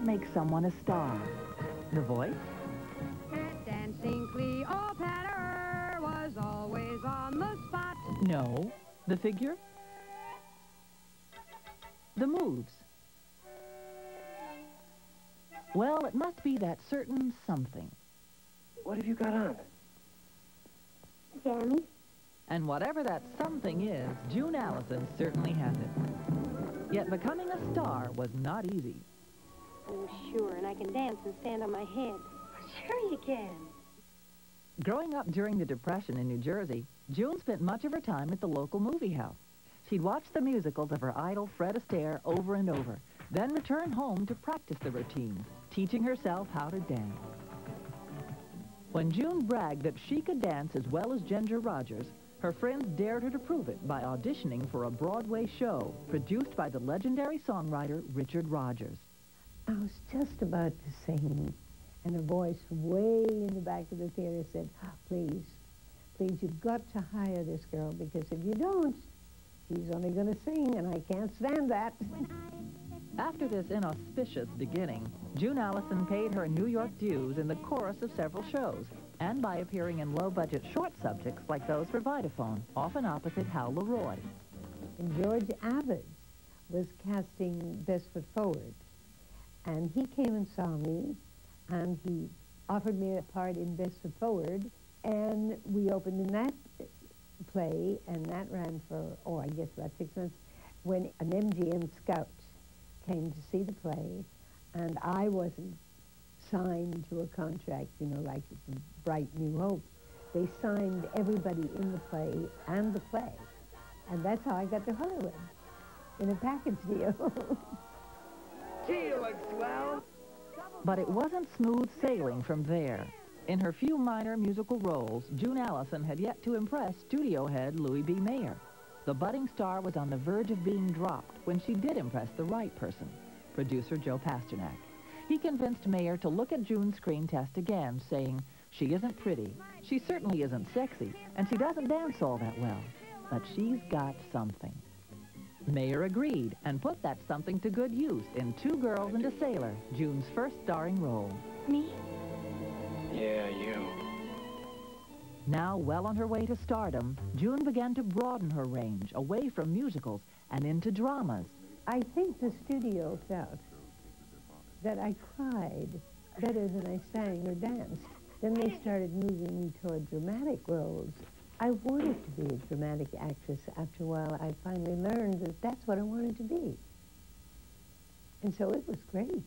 that makes someone a star? The voice? Dancing Cleopatra was always on the spot. No. The figure? The moves? Well, it must be that certain something. What have you got on? Jammies. And whatever that something is, June Allyson certainly has it. Yet becoming a star was not easy. Oh, sure, and I can dance and stand on my head. Sure you can. Growing up during the Depression in New Jersey, June spent much of her time at the local movie house. She'd watch the musicals of her idol Fred Astaire over and over, then return home to practice the routines, teaching herself how to dance. When June bragged that she could dance as well as Ginger Rogers, her friends dared her to prove it by auditioning for a Broadway show produced by the legendary songwriter Richard Rogers. I was just about to sing, and a voice way in the back of the theater said, please, please, you've got to hire this girl, because if you don't, she's only going to sing, and I can't stand that. After this inauspicious beginning, June Allyson paid her New York dues in the chorus of several shows, and by appearing in low-budget short subjects like those for Vitaphone, often opposite Hal Leroy. And George Abbott was casting Best Foot Forward, and he came and saw me, and he offered me a part in Best Foot Forward, and we opened in that play, and that ran for, I guess about 6 months, when an MGM scout came to see the play, and I wasn't signed to a contract, you know, like Bright New Hope. They signed everybody in the play and the play, and that's how I got to Hollywood, in a package deal. Gee, you look swell. But it wasn't smooth sailing from there. In her few minor musical roles, June Allyson had yet to impress studio head Louis B. Mayer. The budding star was on the verge of being dropped when she did impress the right person, producer Joe Pasternak. He convinced Mayer to look at June's screen test again, saying, she isn't pretty, she certainly isn't sexy, and she doesn't dance all that well, but she's got something. Mayer agreed and put that something to good use in Two Girls and a Sailor, June's first starring role. Me? Yeah, you. Now well on her way to stardom, June began to broaden her range away from musicals and into dramas. I think the studio felt that I cried better than I sang or danced. Then they started moving me toward dramatic roles. I wanted to be a dramatic actress. After a while, I finally learned that that's what I wanted to be. And so it was great.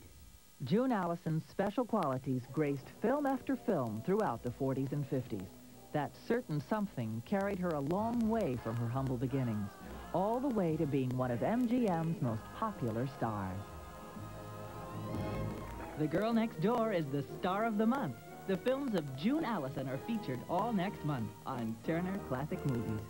June Allyson's special qualities graced film after film throughout the 40s and 50s. That certain something carried her a long way from her humble beginnings, all the way to being one of MGM's most popular stars. The Girl Next Door is the star of the month. The films of June Allyson are featured all next month on Turner Classic Movies.